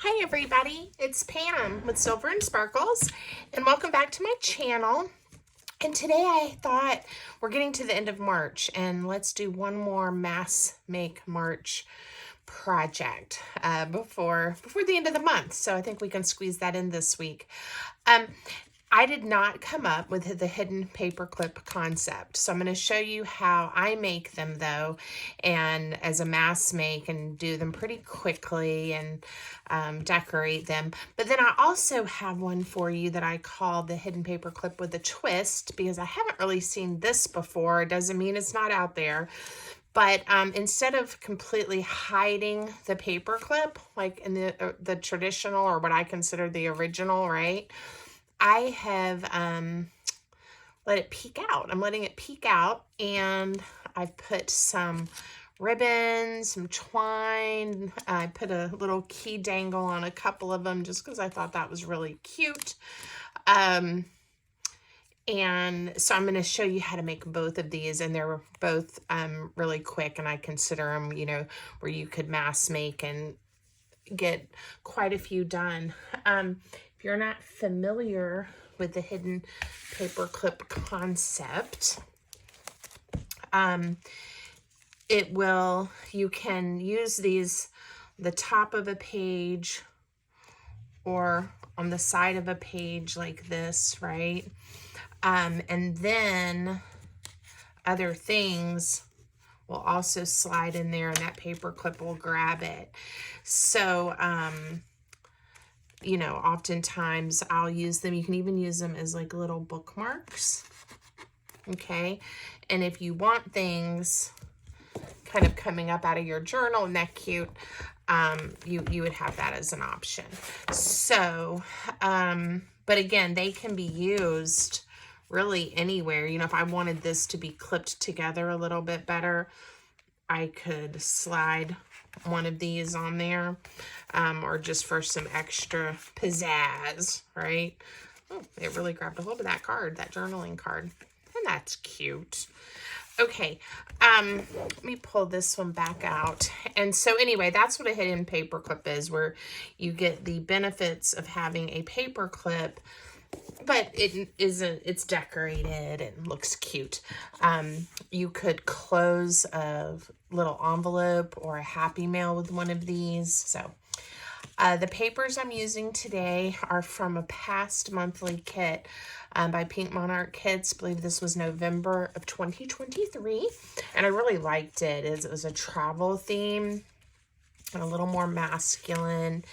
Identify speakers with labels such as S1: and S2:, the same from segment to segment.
S1: Hi everybody, it's Pam with Silver and Sparkles, and welcome back to my channel. And today I thought we're getting to the end of March, and let's do one more mass make March project before the end of the month. So I think we can squeeze that in this week. I did not come up with the hidden paper clip concept. So I'm going to show you how I make them though, and as a mass make, and do them pretty quickly and decorate them. But then I also have one for you that I call the hidden paper clip with a twist, because I haven't really seen this before. It doesn't mean it's not out there. But instead of completely hiding the paper clip, like in the traditional, or what I consider the original, right? I have let it peek out. I'm letting it peek out, and I've put some ribbon, some twine. I put a little key dangle on a couple of them just because I thought that was really cute. And so I'm going to show you how to make both of these, and they're both really quick, and I consider them, you know, where you could mass make and get quite a few done. If you're not familiar with the hidden paper clip concept, you can use these the top of a page or on the side of a page like this, right? And then other things will also slide in there, and that paper clip will grab it. So, you know, oftentimes I'll use them. You can even use them as like little bookmarks, okay? And if you want things kind of coming up out of your journal, and that cute, you would have that as an option. So, but again, they can be used really anywhere. You know, if I wanted this to be clipped together a little bit better, I could slide one of these on there, or just for some extra pizzazz, right? Oh, it really grabbed a hold of that card, that journaling card, and that's cute. Okay, let me pull this one back out. And so anyway, that's what a hidden paper clip is, where you get the benefits of having a paper clip, but it's decorated and looks cute. You could close a little envelope or a Happy Mail with one of these. So the papers I'm using today are from a past monthly kit by Pink Monarch Kits. I believe this was November of 2023, and I really liked it. It was a travel theme and a little more masculine.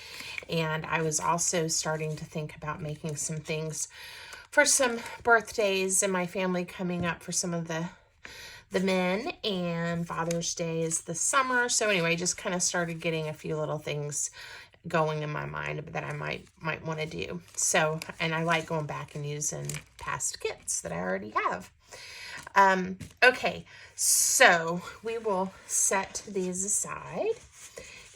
S1: And I was also starting to think about making some things for some birthdays in my family coming up for some of the men, and Father's Day is this summer. So anyway, just kind of started getting a few little things going in my mind that I might want to do. So, and I like going back and using past kits that I already have. Okay, so we will set these aside.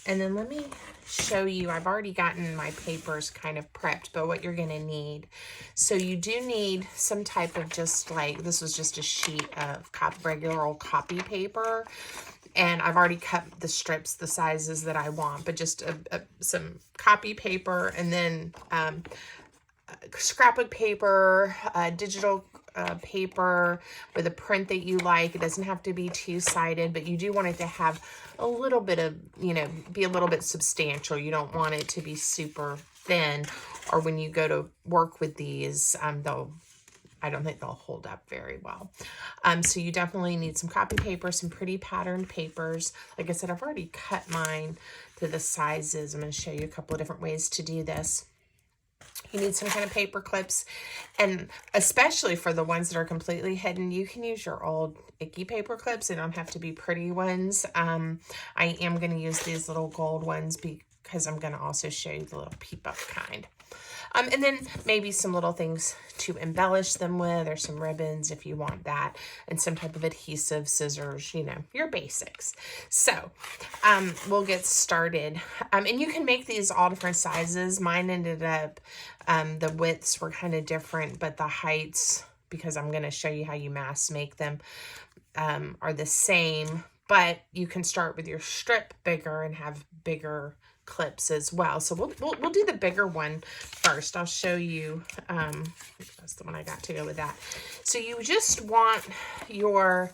S1: And then let me show you, I've already gotten my papers kind of prepped, but what you're going to need. So you do need some type of, just like, this was just a sheet of regular old copy paper. And I've already cut the strips, the sizes that I want, but just some copy paper, and then scrapbook paper, digital paper with a print that you like. It doesn't have to be two-sided, but you do want it to have a little bit of, you know, be a little bit substantial. You don't want it to be super thin, or when you go to work with these, I don't think they'll hold up very well. So you definitely need some copy paper, some pretty patterned papers. Like I said, I've already cut mine to the sizes. I'm going to show you a couple of different ways to do this. You need some kind of paper clips, and especially for the ones that are completely hidden, you can use your old icky paper clips. They don't have to be pretty ones. I am going to use these little gold ones because I'm going to also show you the little peep up kind. And then maybe some little things to embellish them with, or some ribbons if you want that, and some type of adhesive, scissors, you know, your basics. So we'll get started. And you can make these all different sizes. Mine ended up, the widths were kind of different, but the heights, because I'm going to show you how you mass make them, are the same. But you can start with your strip bigger and have bigger clips as well. So we'll do the bigger one first. I'll show you, that's the one I got to go with that. So you just want your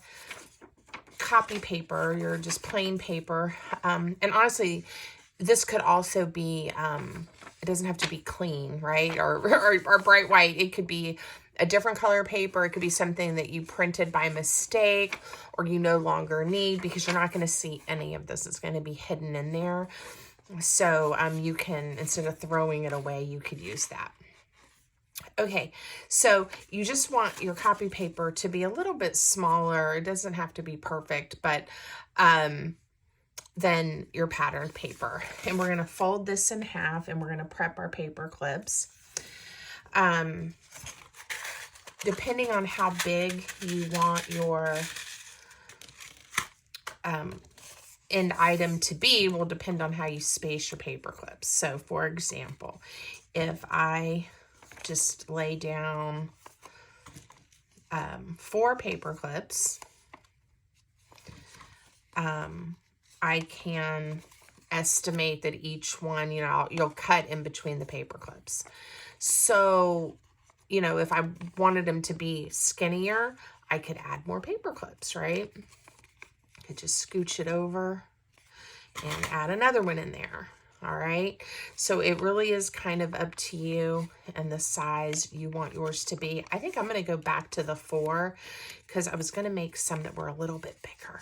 S1: copy paper, your just plain paper, and honestly, this could also be, it doesn't have to be clean, right? Or bright white. It could be a different color paper. It could be something that you printed by mistake or you no longer need, because you're not going to see any of this. It's going to be hidden in there. So you can, instead of throwing it away, you could use that. Okay, so you just want your copy paper to be a little bit smaller. It doesn't have to be perfect, but than your pattern paper. And we're going to fold this in half, and we're going to prep our paper clips. Depending on how big you want your end item to be will depend on how you space your paper clips. So for example, if I just lay down 4 paper clips, I can estimate that each one, you know, you'll cut in between the paper clips. So, you know, if I wanted them to be skinnier, I could add more paper clips, right? I could just scooch it over and add another one in there. All right. So it really is kind of up to you and the size you want yours to be. I think I'm going to go back to the 4 because I was going to make some that were a little bit bigger.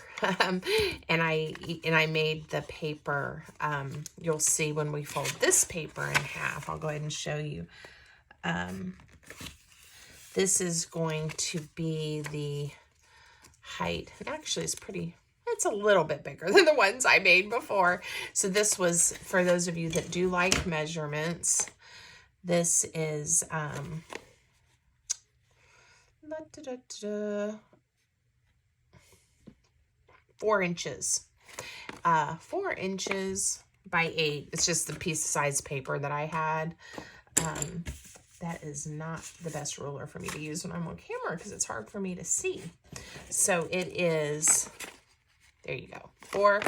S1: and I made the paper. You'll see when we fold this paper in half, I'll go ahead and show you. This is going to be the height. Actually, it's a little bit bigger than the ones I made before. So this was, for those of you that do like measurements, this is 4 inches. 4 inches by 8. It's just the piece size paper that I had. That is not the best ruler for me to use when I'm on camera because it's hard for me to see. So it is, there you go, 4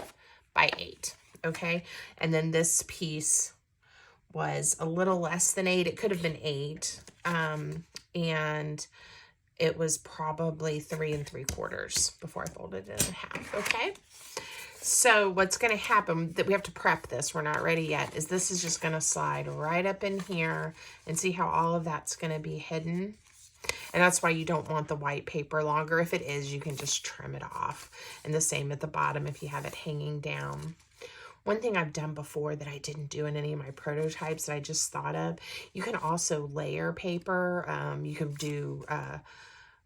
S1: by 8, okay? And then this piece was a little less than 8. It could have been 8, and it was probably 3 3/4 before I folded it in half, okay? So what's going to happen, that we have to prep this, we're not ready yet, is this is just going to slide right up in here, and see how all of that's going to be hidden. And that's why you don't want the white paper longer. If it is, you can just trim it off. And the same at the bottom if you have it hanging down. One thing I've done before that I didn't do in any of my prototypes that I just thought of, you can also layer paper. You can do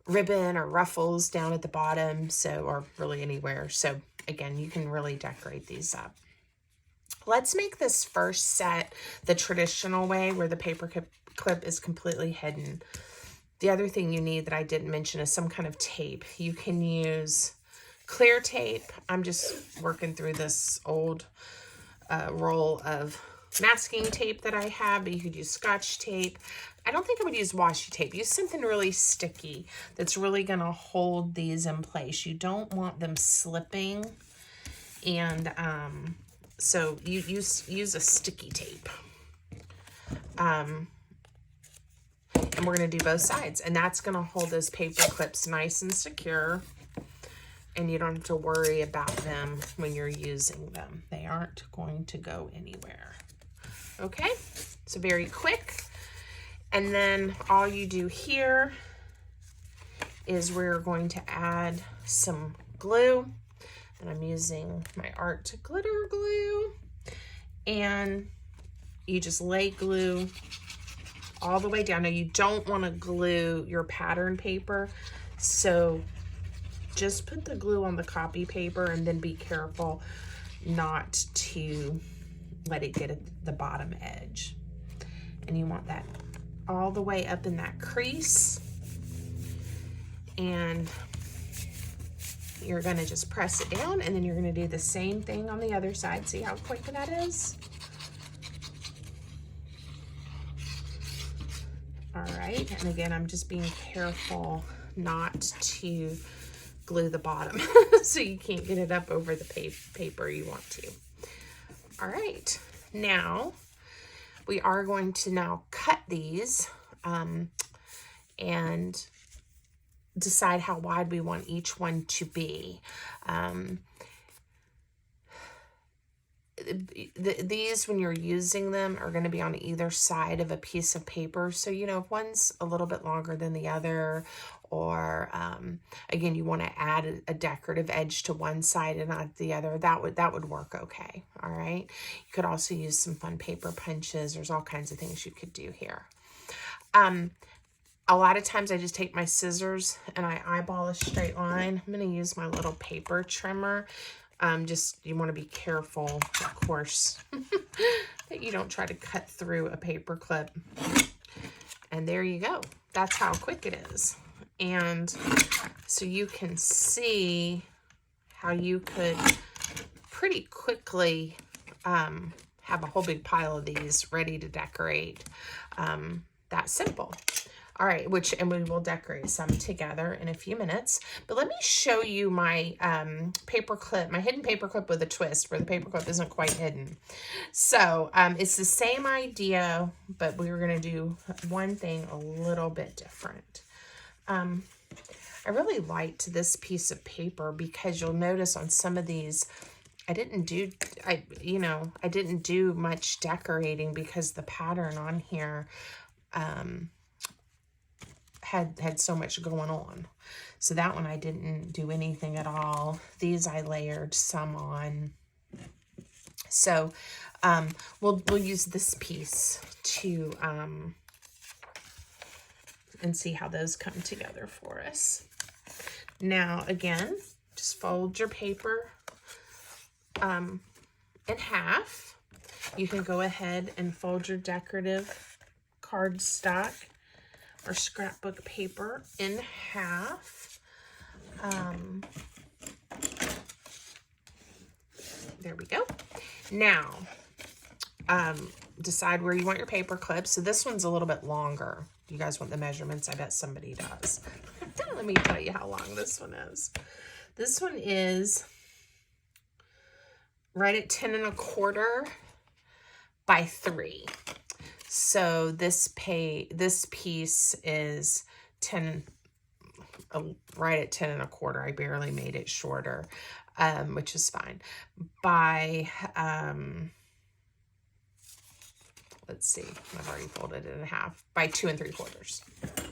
S1: ribbon or ruffles down at the bottom, so, or really anywhere. So again, you can really decorate these up. Let's make this first set the traditional way, where the paper clip is completely hidden. The other thing you need that I didn't mention is some kind of tape. You can use clear tape. I'm just working through this old roll of masking tape that I have, but you could use Scotch tape. I don't think I would use washi tape. Use something really sticky that's really going to hold these in place. You don't want them slipping, and so you use a sticky tape. And we're going to do both sides, and that's going to hold those paper clips nice and secure, and you don't have to worry about them when you're using them. They aren't going to go anywhere. Okay, so very quick. And then all you do here is we're going to add some glue, and I'm using my Art Glitter glue, and you just lay glue all the way down. Now you don't want to glue your pattern paper, so just put the glue on the copy paper and then be careful not to let it get at the bottom edge. And you want that all the way up in that crease, and you're going to just press it down, and then you're going to do the same thing on the other side. See how quick that is? All right, and again, I'm just being careful not to glue the bottom so you can't get it up over the paper you want to. All right, Now, we are going to now cut these and decide how wide we want each one to be. These, when you're using them, are going to be on either side of a piece of paper. So, you know, if one's a little bit longer than the other, or again, you want to add a decorative edge to one side and not the other, that would work okay. All right. You could also use some fun paper punches. There's all kinds of things you could do here. A lot of times I just take my scissors and I eyeball a straight line. I'm going to use my little paper trimmer. You want to be careful, of course, that you don't try to cut through a paper clip. And there you go. That's how quick it is. And so you can see how you could pretty quickly have a whole big pile of these ready to decorate. That simple. All right, and we will decorate some together in a few minutes. But let me show you my paper clip, my hidden paper clip with a twist, where the paper clip isn't quite hidden. So it's the same idea, but we were going to do one thing a little bit different. I really liked this piece of paper because you'll notice on some of these, I didn't do much decorating because the pattern on here had so much going on. So that one I didn't do anything at all. These I layered some on. So we'll use this piece to and see how those come together for us. Now again, just fold your paper in half. You can go ahead and fold your decorative cardstock or scrapbook paper in half. There we go. Now, decide where you want your paper clips. So this one's a little bit longer. You guys want the measurements? I bet somebody does. Let me tell you how long this one is. This one is right at 10 1/4 by 3. So this piece is 10, right at 10 1/4. I barely made it shorter, which is fine. By, let's see, I've already folded it in half, by 2 3/4.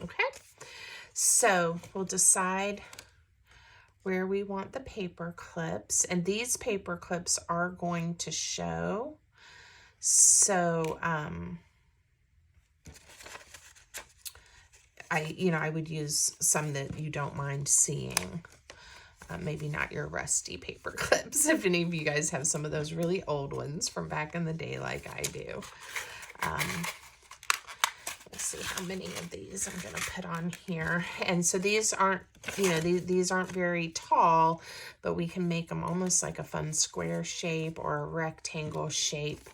S1: Okay. So we'll decide where we want the paper clips, and these paper clips are going to show. So, I would use some that you don't mind seeing. Maybe not your rusty paper clips, if any of you guys have some of those really old ones from back in the day like I do. Let's see how many of these I'm going to put on here. And so these aren't, these aren't very tall, but we can make them almost like a fun square shape or a rectangle shape.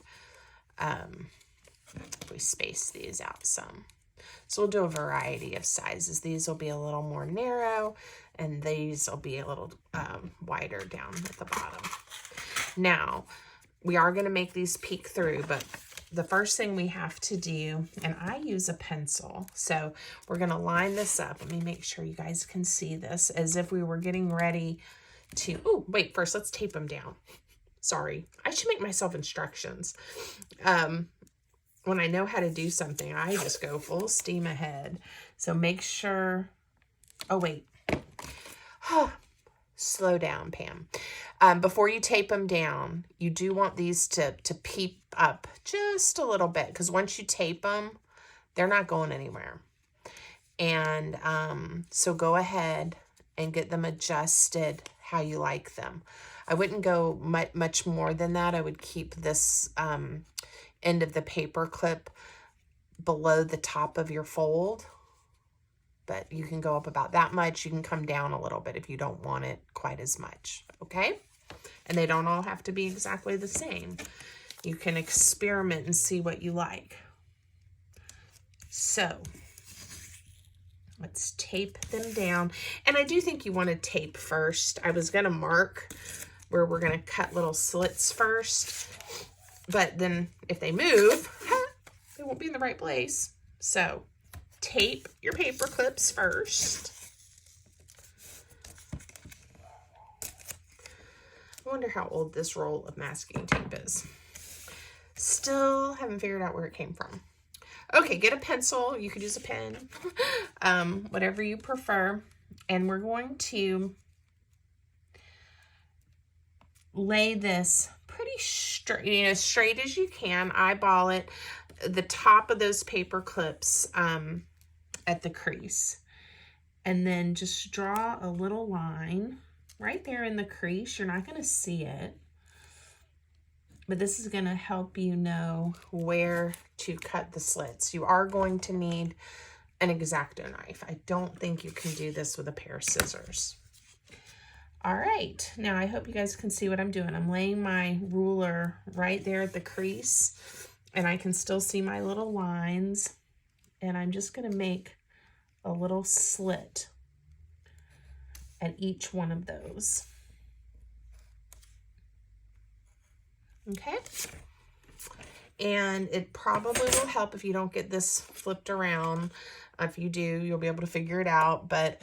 S1: We space these out some. So we'll do a variety of sizes. These will be a little more narrow, and these will be a little wider down at the bottom. Now, we are going to make these peek through, but the first thing we have to do, and I use a pencil, so we're going to line this up. Let me make sure you guys can see this as if we were getting ready to, oh, wait, first let's tape them down. Sorry, I should make myself instructions. When I know how to do something, I just go full steam ahead. So make sure, oh wait, slow down, Pam. Before you tape them down, you do want these to peep up just a little bit, because once you tape them, they're not going anywhere. And so go ahead and get them adjusted how you like them. I wouldn't go much more than that. I would keep this end of the paper clip below the top of your fold, but you can go up about that much. You can come down a little bit if you don't want it quite as much, okay? And they don't all have to be exactly the same. You can experiment and see what you like. So let's tape them down. And I do think you want to tape first. I was going to mark where we're going to cut little slits first. but then if they move, they won't be in the right place. So tape your paper clips first. I wonder how old this roll of masking tape is. Still haven't figured out where it came from. Okay, get a pencil. You could use a pen, whatever you prefer. And we're going to lay this pretty straight, as straight as you can. Eyeball it, the top of those paper clips at the crease. And then just draw a little line right there in the crease. You're not going to see it, but this is going to help you know where to cut the slits. You are going to need an X-Acto knife. I don't think you can do this with a pair of scissors. All right, now I hope you guys can see what I'm doing. I'm laying my ruler right there at the crease, and I can still see my little lines, and I'm just going to make a little slit at each one of those. Okay, and it probably will help if you don't get this flipped around. If you do, you'll be able to figure it out, but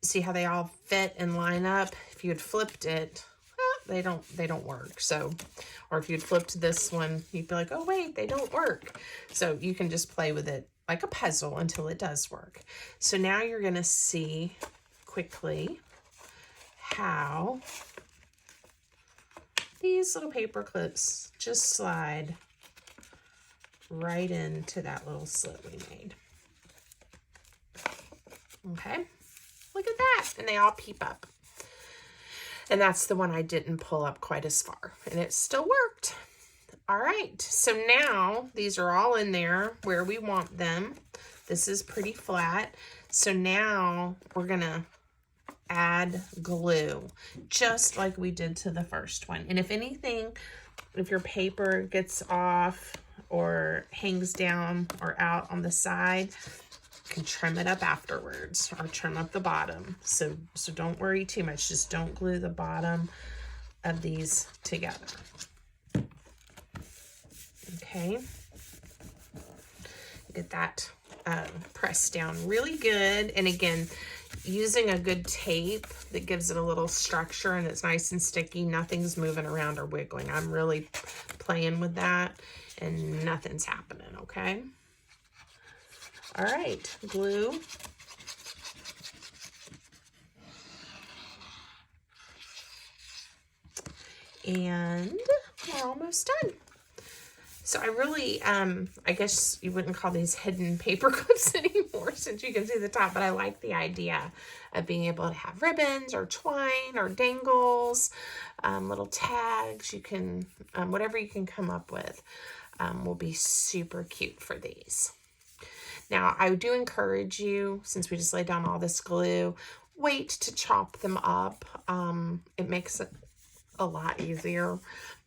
S1: see how they all fit and line up? If you had flipped it, well, they don't work. So, or if you'd flipped this one, you'd be like, oh wait, they don't work. So you can just play with it like a puzzle until it does work. So now you're gonna see quickly how these little paper clips just slide right into that little slit we made. Okay, look at that. And they all peep up. And that's the one I didn't pull up quite as far, and it still worked. All right, so now these are all in there where we want them. This is pretty flat. So now we're gonna add glue, just like we did to the first one. And if anything, if your paper gets off or hangs down or out on the side, you can trim it up afterwards or trim up the bottom. So don't worry too much. Just don't glue the bottom of these together. Okay, get that pressed down really good. And again, using a good tape that gives it a little structure and it's nice and sticky, nothing's moving around or wiggling. I'm really playing with that and nothing's happening, okay? All right, glue. And we're almost done. So I really, I guess you wouldn't call these hidden paper clips anymore since you can see the top, but I like the idea of being able to have ribbons or twine or dangles, little tags. You can, whatever you can come up with will be super cute for these. Now, I do encourage you, since we just laid down all this glue, wait to chop them up. It makes it a lot easier.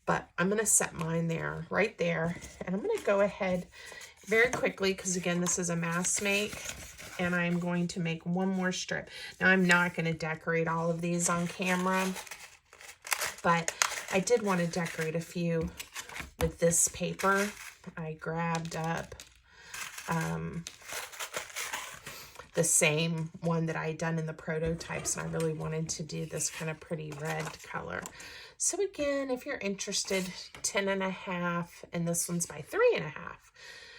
S1: But I'm going to set mine there, right there. And I'm going to go ahead very quickly, because again, this is a mass make. And I'm going to make one more strip. Now, I'm not going to decorate all of these on camera, but I did want to decorate a few with this paper. I grabbed up the same one that I had done in the prototypes, and I really wanted to do this kind of pretty red color. So again, if you're interested, 10.5, and this one's by 3.5.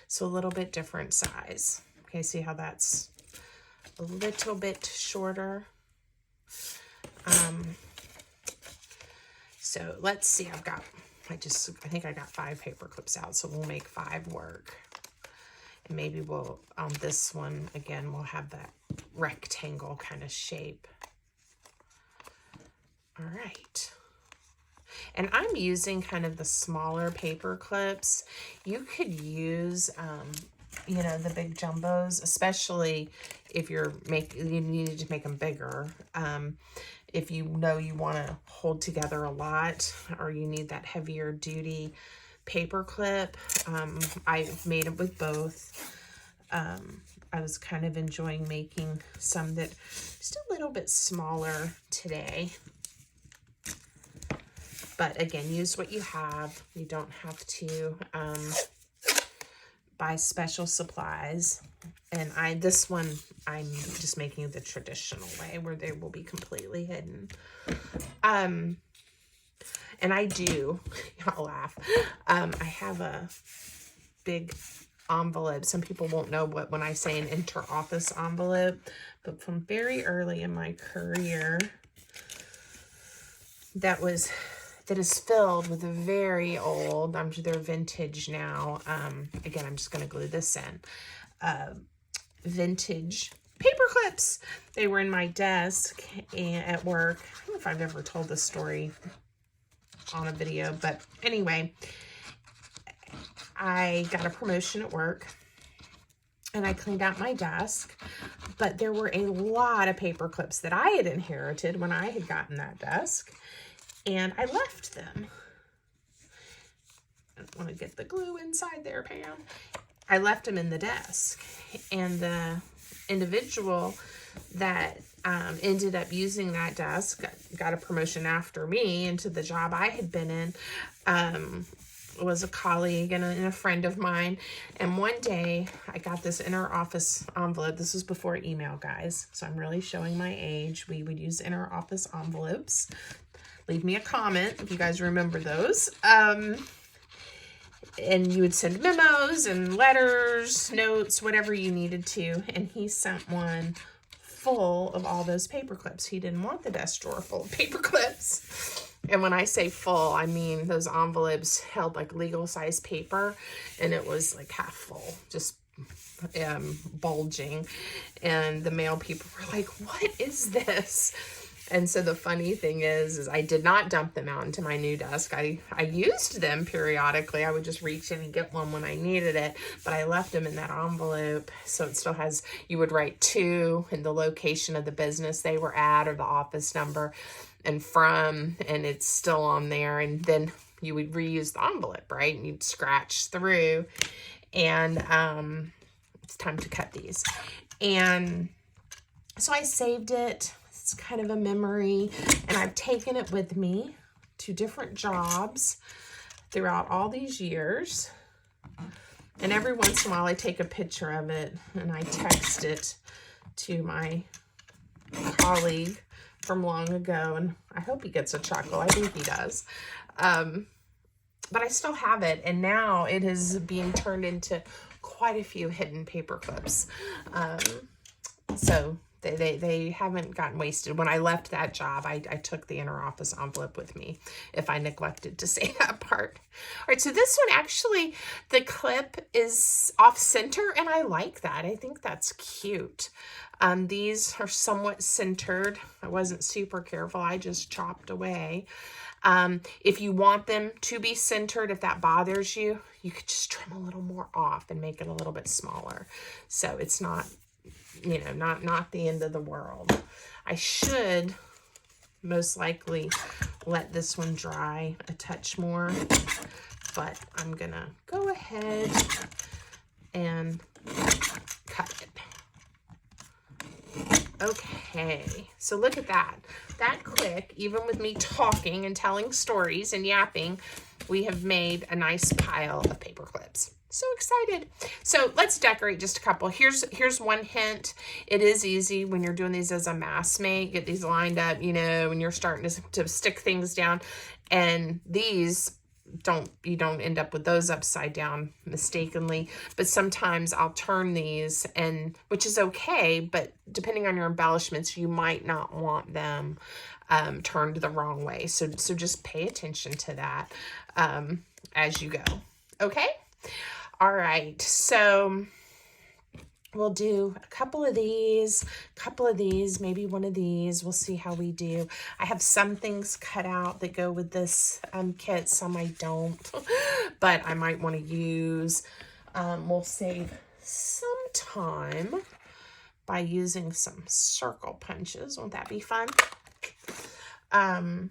S1: So a little bit different size. Okay, see how that's a little bit shorter. So let's see, I think I got 5 paper clips out, so we'll make 5 work. And maybe we'll, on this one, again, we'll have that rectangle kind of shape. All right. And I'm using kind of the smaller paper clips. You could use, you know, the big jumbos, especially if you needed to make them bigger. If you know you want to hold together a lot, or you need that heavier duty paper clip. I've made it with both. I was kind of enjoying making some that just a little bit smaller today. But again, use what you have. You don't have to buy special supplies. And this one, I'm just making the traditional way where they will be completely hidden. And I do, y'all laugh, I have a big envelope. Some people won't know what when I say an inter-office envelope, but from very early in my career, that is filled with a very old, they're vintage now. Again, I'm just going to glue this in. Vintage paper clips. They were in my desk and at work. I don't know if I've ever told this story on a video, but anyway, I got a promotion at work and I cleaned out my desk, but there were a lot of paper clips that I had inherited when I had gotten that desk, and I left them. I don't want to get the glue inside there, Pam. I left them in the desk, and the individual that ended up using that desk got a promotion after me into the job I had been in, was a colleague and a friend of mine. And one day I got this inter-office envelope. This was before email, guys, so I'm really showing my age. We would use inter-office envelopes. Leave me a comment if you guys remember those. And you would send memos and letters, notes, whatever you needed to. And he sent one full of all those paper clips. He didn't want the desk drawer full of paper clips. And when I say full, I mean those envelopes held like legal size paper, and it was like half full, just bulging. And the mail people were like, what is this? And so the funny thing is I did not dump them out into my new desk. I used them periodically. I would just reach in and get one when I needed it, but I left them in that envelope. So it still has, you would write to and the location of the business they were at or the office number and from, and it's still on there. And then you would reuse the envelope, right? And you'd scratch through, and it's time to cut these. And so I saved it. It's kind of a memory, and I've taken it with me to different jobs throughout all these years. And every once in a while I take a picture of it and I text it to my colleague from long ago, and I hope he gets a chuckle. I think he does. But I still have it, and now it is being turned into quite a few hidden paper clips. So they haven't gotten wasted. When I left that job, I took the inter-office envelope with me, if I neglected to say that part. All right, so this one, actually, the clip is off-center, and I like that. I think that's cute. These are somewhat centered. I wasn't super careful. I just chopped away. If you want them to be centered, if that bothers you, you could just trim a little more off and make it a little bit smaller. So it's not, you know, not the end of the world. I should most likely let this one dry a touch more, but I'm gonna go ahead and cut it. Okay, so look at that. That quick, even with me talking and telling stories and yapping, we have made a nice pile of paper clips. So excited. So let's decorate just a couple. Here's one hint. It is easy when you're doing these as a mass mate. Get these lined up, you know, when you're starting to stick things down. And these, you don't end up with those upside down mistakenly. But sometimes I'll turn these, and which is okay, but depending on your embellishments, you might not want them turned the wrong way. So just pay attention to that as you go. Okay? All right, so we'll do a couple of these, maybe one of these. We'll see how we do. I have some things cut out that go with this kit, some I don't, but I might want to use. We'll save some time by using some circle punches. Won't that be fun? And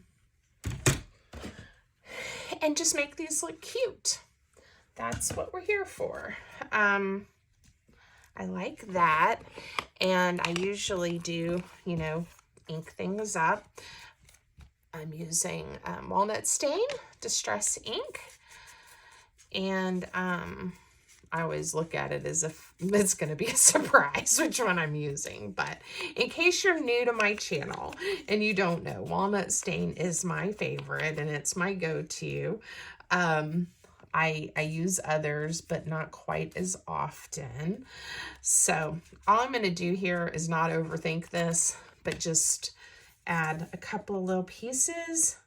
S1: just make these look cute. That's what we're here for. I like that. And I usually do, you know, ink things up. I'm using Walnut Stain Distress ink, and I always look at it as if it's going to be a surprise which one I'm using. But in case you're new to my channel and you don't know, Walnut Stain is my favorite and it's my go-to. I use others, but not quite as often. So all I'm going to do here is not overthink this, but just add a couple of little pieces,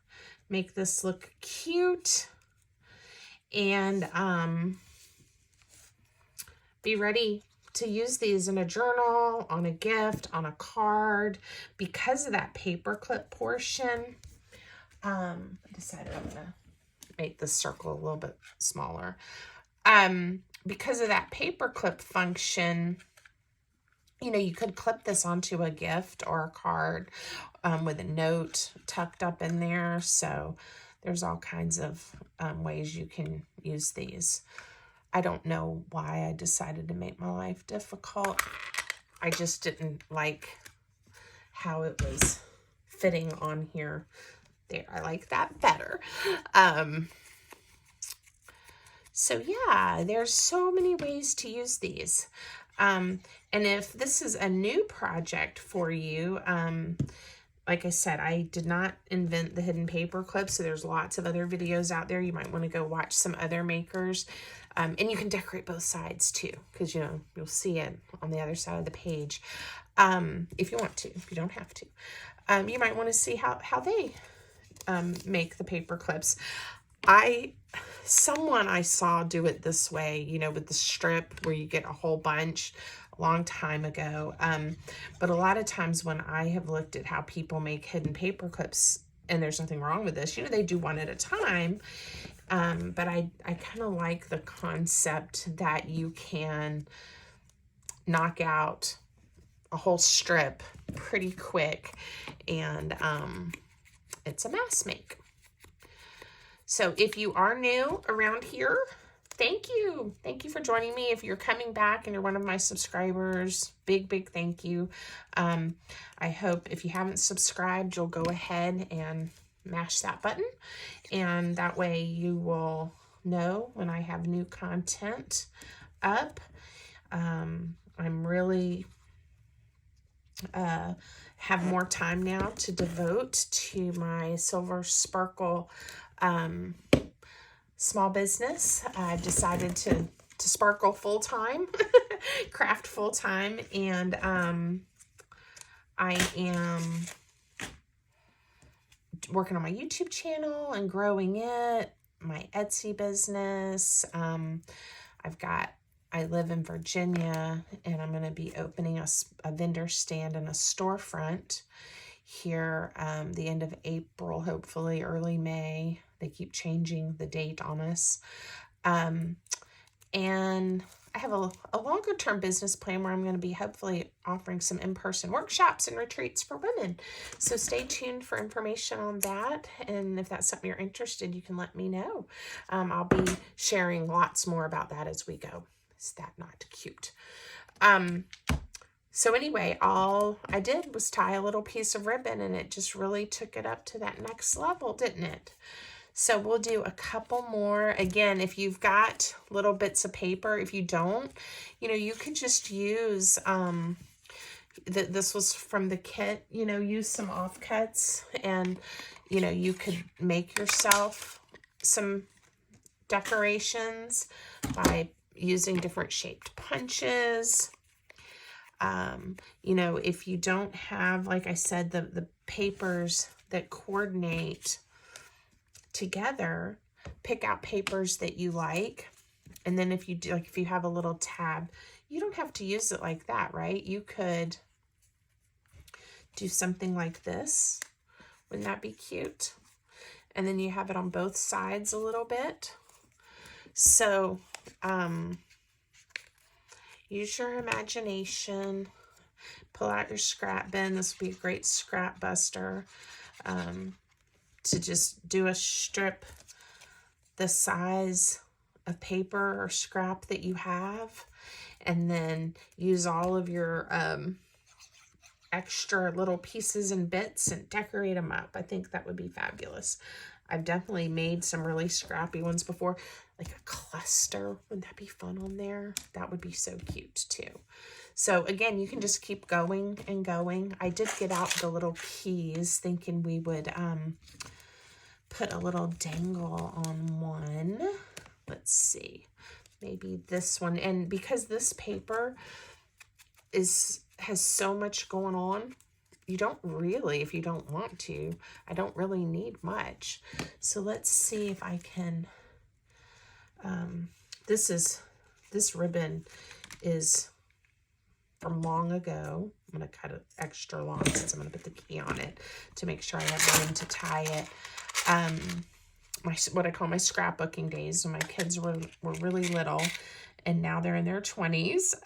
S1: make this look cute, and be ready to use these in a journal, on a gift, on a card. Because of that paperclip portion, I decided I'm gonna make this circle a little bit smaller. Because of that paperclip function, you know, you could clip this onto a gift or a card with a note tucked up in there. So there's all kinds of ways you can use these. I don't know why I decided to make my life difficult. I just didn't like how it was fitting on here. There, I like that better. So yeah, there's so many ways to use these. And if this is a new project for you, like I said, I did not invent the hidden paper clip, so there's lots of other videos out there. You might want to go watch some other makers. And you can decorate both sides too, because you know, you'll see it on the other side of the page. If you want to, if you don't have to. You might want to see how they make the paper clips. Someone I saw do it this way, you know, with the strip where you get a whole bunch a long time ago. But a lot of times when I have looked at how people make hidden paper clips, and there's nothing wrong with this, you know, they do one at a time. But I kind of like the concept that you can knock out a whole strip pretty quick, and it's a mass make. So if you are new around here, thank you. Thank you for joining me. If you're coming back and you're one of my subscribers, big thank you. I hope if you haven't subscribed, you'll go ahead and mash that button, and that way you will know when I have new content up. I'm really have more time now to devote to my Silver Sparkle small business. I've decided to sparkle full-time, craft full-time, and I am working on my YouTube channel and growing it, my Etsy business. I live in Virginia, and I'm going to be opening a vendor stand and a storefront here the end of April, hopefully early May. They keep changing the date on us. And I have a longer term business plan where I'm going to be hopefully offering some in-person workshops and retreats for women. So stay tuned for information on that. And if that's something you're interested, you can let me know. I'll be sharing lots more about that as we go. Is that not cute? So anyway, all I did was tie a little piece of ribbon, and it just really took it up to that next level, didn't it? So we'll do a couple more. Again, if you've got little bits of paper, if you don't, you know, you could just use, this was from the kit, you know, use some offcuts, and, you know, you could make yourself some decorations by using different shaped punches. You know, if you don't have, like I said, the papers that coordinate together, pick out papers that you like. And then if you do, like if you have a little tab, you don't have to use it like that, right? You could do something like this. Wouldn't that be cute? And then you have it on both sides a little bit. So, use your imagination. Pull out your scrap bin. This would be a great scrap buster. To just do a strip the size of paper or scrap that you have, and then use all of your extra little pieces and bits and decorate them up. I think that would be fabulous. I've definitely made some really scrappy ones before, like a cluster. Wouldn't that be fun on there? That would be so cute too. So again, you can just keep going and going. I did get out the little keys thinking we would put a little dangle on one. Let's see, maybe this one. And because this paper has so much going on, you don't really, if you don't want to, I don't really need much. So let's see if I can, this ribbon is from long ago. I'm going to cut it extra long since I'm going to put the key on it to make sure I have room to tie it. What I call my scrapbooking days when my kids were really little, and now they're in their 20s.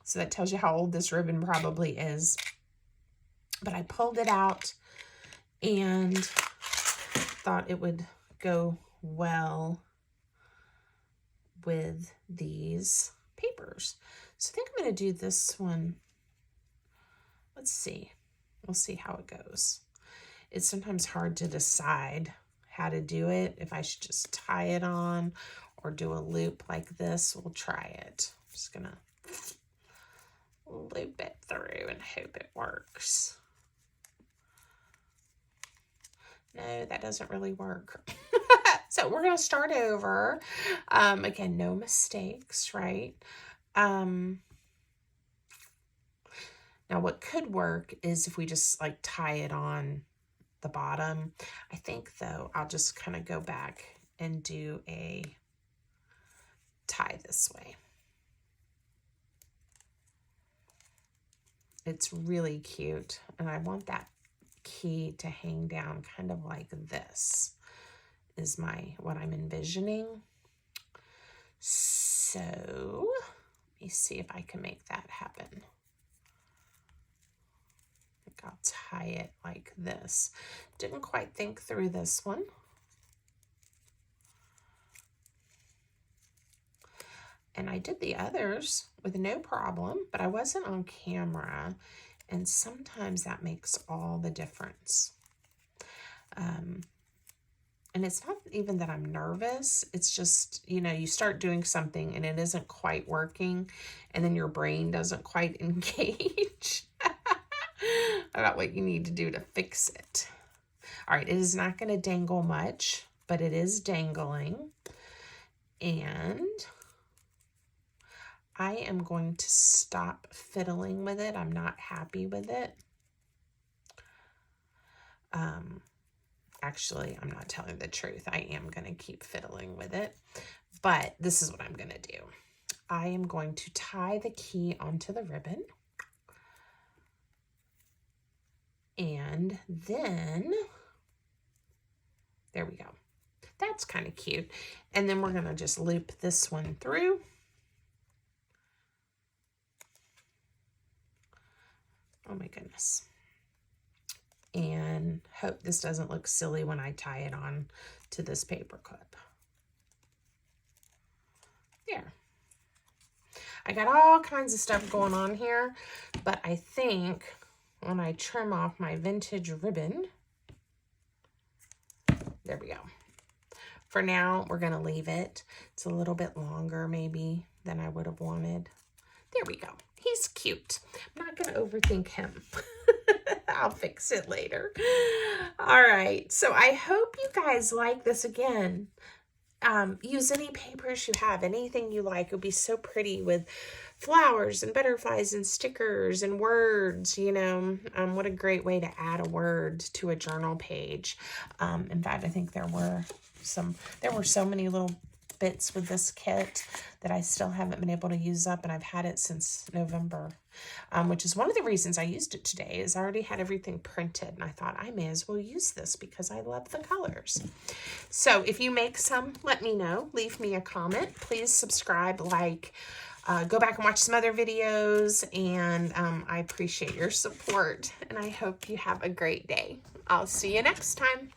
S1: So that tells you how old this ribbon probably is. But I pulled it out and thought it would go well with these papers. So I think I'm going to do this one. Let's see. We'll see how it goes. It's sometimes hard to decide how to do it, if I should just tie it on or do a loop like this. We'll try it. I'm just going to loop it through and hope it works. No, that doesn't really work. So we're going to start over. Again, no mistakes, right? Now what could work is if we just like tie it on the bottom. I think though, I'll just kind of go back and do a tie this way. It's really cute. And I want that key to hang down kind of like this is what I'm envisioning. So let me see if I can make that happen. I think I'll tie it like this. Didn't quite think through this one. And I did the others with no problem, but I wasn't on camera. And sometimes that makes all the difference. And it's not even that I'm nervous. It's just, you know, you start doing something and it isn't quite working. And then your brain doesn't quite engage about what you need to do to fix it. All right, it is not going to dangle much, but it is dangling. And I am going to stop fiddling with it. I'm not happy with it. Actually, I'm not telling the truth. I am going to keep fiddling with it, but this is what I'm going to do. I am going to tie the key onto the ribbon. And then, there we go. That's kind of cute. And then we're going to just loop this one through. Oh my goodness. And hope this doesn't look silly when I tie it on to this paper clip. There. I got all kinds of stuff going on here, but I think when I trim off my vintage ribbon, there we go. For now, we're going to leave it. It's a little bit longer maybe than I would have wanted. There we go. He's cute. I'm not going to overthink him. I'll fix it later. All right. So I hope you guys like this again. Use any papers you have, anything you like. It would be so pretty with flowers and butterflies and stickers and words, you know. What a great way to add a word to a journal page. In fact, I think there were so many little bits with this kit that I still haven't been able to use up, and I've had it since November, which is one of the reasons I used it today, is I already had everything printed, and I thought I may as well use this because I love the colors. So if you make some, let me know. Leave me a comment. Please subscribe, like, go back and watch some other videos, and I appreciate your support, and I hope you have a great day. I'll see you next time.